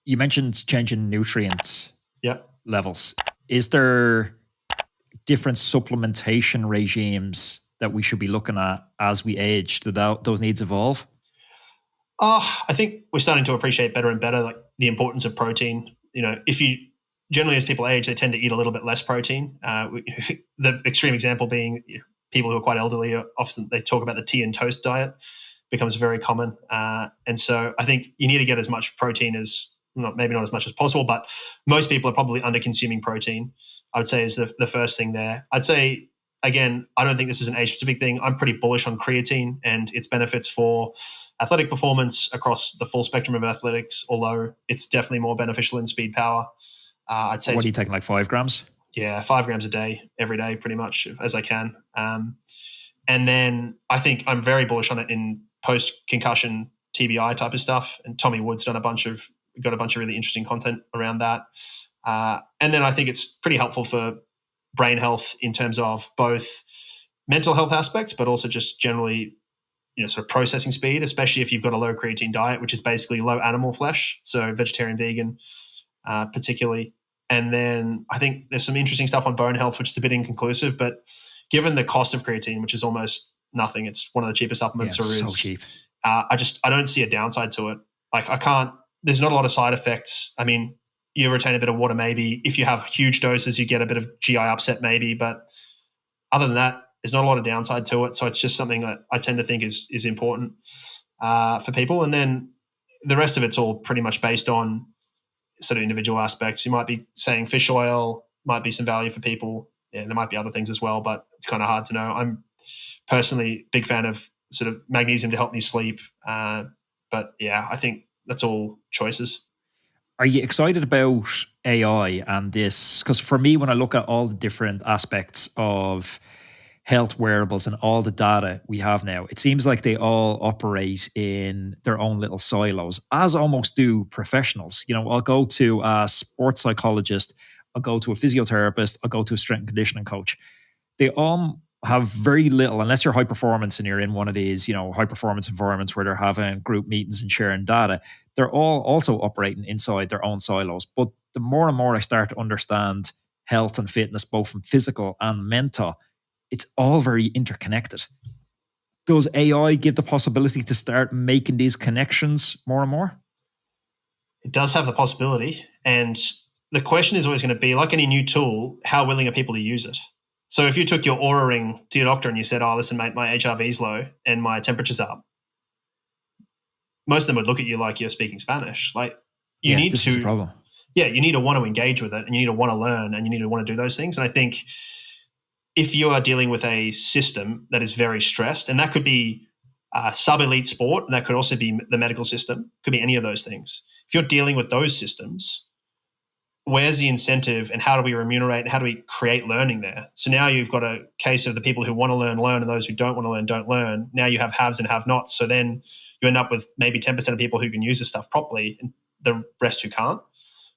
You mentioned changing nutrient Yep. levels. Is there different supplementation regimes that we should be looking at as we age? Do those needs evolve? I think we're starting to appreciate better and better like the importance of protein. If you generally as people age, they tend to eat a little bit less protein. The extreme example being people who are quite elderly. Often they talk about the tea and toast diet becomes very common, and so I think you need to get as much protein as maybe not as much as possible, but most people are probably under consuming protein. I would say is the first thing there. I'd say again, I don't think this is an age specific thing. I'm pretty bullish on creatine and its benefits for athletic performance across the full spectrum of athletics, although it's definitely more beneficial in speed power. I'd say What are you taking, like 5 grams? Yeah, 5 grams a day, every day, pretty much as I can. And then I think I'm very bullish on it in post-concussion TBI type of stuff. And Tommy Wood's got a bunch of really interesting content around that. And then I think it's pretty helpful for brain health in terms of both mental health aspects, but also just generally, sort of processing speed, especially if you've got a low creatine diet, which is basically low animal flesh, so vegetarian, vegan, particularly. And then I think there's some interesting stuff on bone health, which is a bit inconclusive, but given the cost of creatine, which is almost nothing, it's one of the cheapest supplements there is. So cheap. I don't see a downside to it. Like there's not a lot of side effects. I mean, you retain a bit of water maybe. If you have huge doses, you get a bit of GI upset maybe, but other than that, there's not a lot of downside to it. So it's just something that I tend to think is important for people. And then the rest of it's all pretty much based on sort of individual aspects. You might be saying fish oil might be some value for people. Yeah, there might be other things as well, but it's kind of hard to know. I'm personally a big fan of sort of magnesium to help me sleep. But yeah, I think that's all choices. Are you excited about AI and this? Because for me, when I look at all the different aspects of health wearables and all the data we have now, it seems like they all operate in their own little silos, as almost do professionals. I'll go to a sports psychologist, I'll go to a physiotherapist, I'll go to a strength and conditioning coach. They all have very little, unless you're high performance and you're in one of these, high performance environments where they're having group meetings and sharing data. They're all also operating inside their own silos. But the more and more I start to understand health and fitness, both from physical and mental, it's all very interconnected. Does AI give the possibility to start making these connections more and more? It does have the possibility. And the question is always going to be, like any new tool, how willing are people to use it? So if you took your Oura ring to your doctor and you said, "Oh, listen, mate, my HRV's low and my temperature's up," most of them would look at you like you're speaking Spanish. Like you need this is a problem. Yeah, you need to want to engage with it, and you need to want to learn, and you need to want to do those things. And I think if you are dealing with a system that is very stressed, and that could be sub-elite sport, and that could also be the medical system, could be any of those things. If you're dealing with those systems, where's the incentive and how do we remunerate and how do we create learning there? So now you've got a case of the people who want to learn, and those who don't want to learn, don't learn. Now you have haves and have-nots. So then you end up with maybe 10% of people who can use this stuff properly and the rest who can't.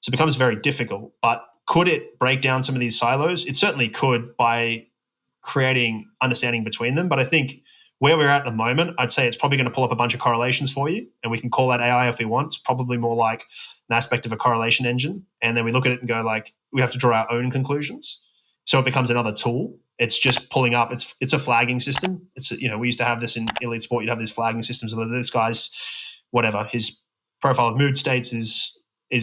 So it becomes very difficult. But could it break down some of these silos? It certainly could by creating understanding between them. But I think where we're at the moment, I'd say it's probably going to pull up a bunch of correlations for you. And we can call that AI if we want. It's probably more like an aspect of a correlation engine. And then we look at it and go like, we have to draw our own conclusions. So it becomes another tool. It's just pulling up. It's a flagging system. It's, we used to have this in elite sport. You'd have these flagging systems of this guy's, whatever, his profile of mood states is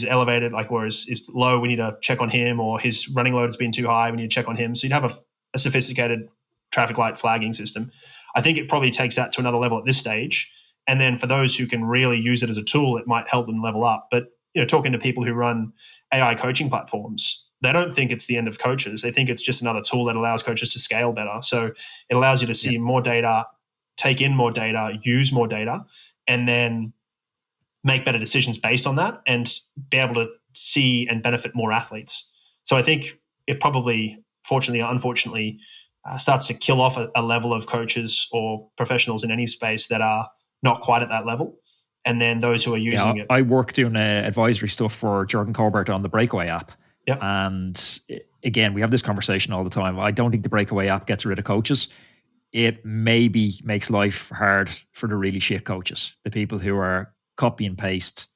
elevated, like, or is low, we need to check on him, or his running load has been too high, we need to check on him. So you'd have a sophisticated traffic light flagging system. I think it probably takes that to another level at this stage. And then for those who can really use it as a tool, it might help them level up. But, talking to people who run AI coaching platforms, they don't think it's the end of coaches. They think it's just another tool that allows coaches to scale better. So it allows you to see more data, take in more data, use more data, and then make better decisions based on that and be able to see and benefit more athletes. So I think it probably, fortunately or unfortunately, starts to kill off a level of coaches or professionals in any space that are not quite at that level. And then those who are using it. I work doing advisory stuff for Jordan Colbert on the Breakaway app. Yep. And again, we have this conversation all the time. I don't think the Breakaway app gets rid of coaches. It maybe makes life hard for the really shit coaches, the people who are copy and paste.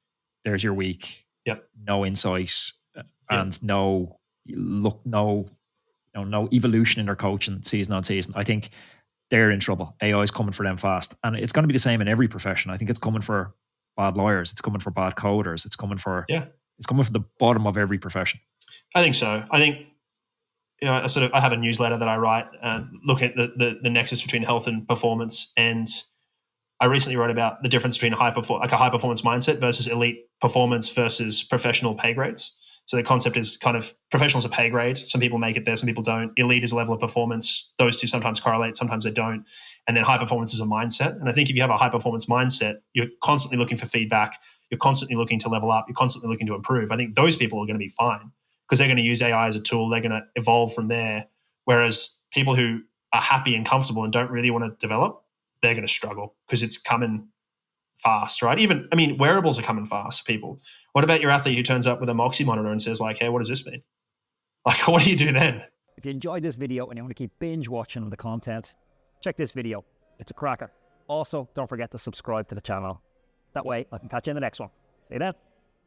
There's your week. Yep. no insight, Yep. and no evolution in their coaching season on season. I think they're in trouble. AI is coming for them fast, and it's going to be the same in every profession. I think it's coming for bad lawyers. It's coming for bad coders. It's coming for the bottom of every profession. I think so. I think, I have a newsletter that I write, look at the nexus between health and performance. And I recently wrote about the difference between a high performance mindset versus elite performance versus professional pay grades. So the concept is kind of professionals are pay grade. Some people make it there, some people don't. Elite is a level of performance. Those two sometimes correlate, sometimes they don't. And then high performance is a mindset. And I think if you have a high performance mindset, you're constantly looking for feedback. You're constantly looking to level up. You're constantly looking to improve. I think those people are going to be fine because they're going to use AI as a tool. They're going to evolve from there. Whereas people who are happy and comfortable and don't really want to develop, they're going to struggle because it's coming fast, right? Wearables are coming fast for people. What about your athlete who turns up with a Moxie monitor and says like, hey, what does this mean? Like, what do you do then? If you enjoyed this video and you want to keep binge watching the content, check this video. It's a cracker. Also, don't forget to subscribe to the channel. That way I can catch you in the next one. See you then.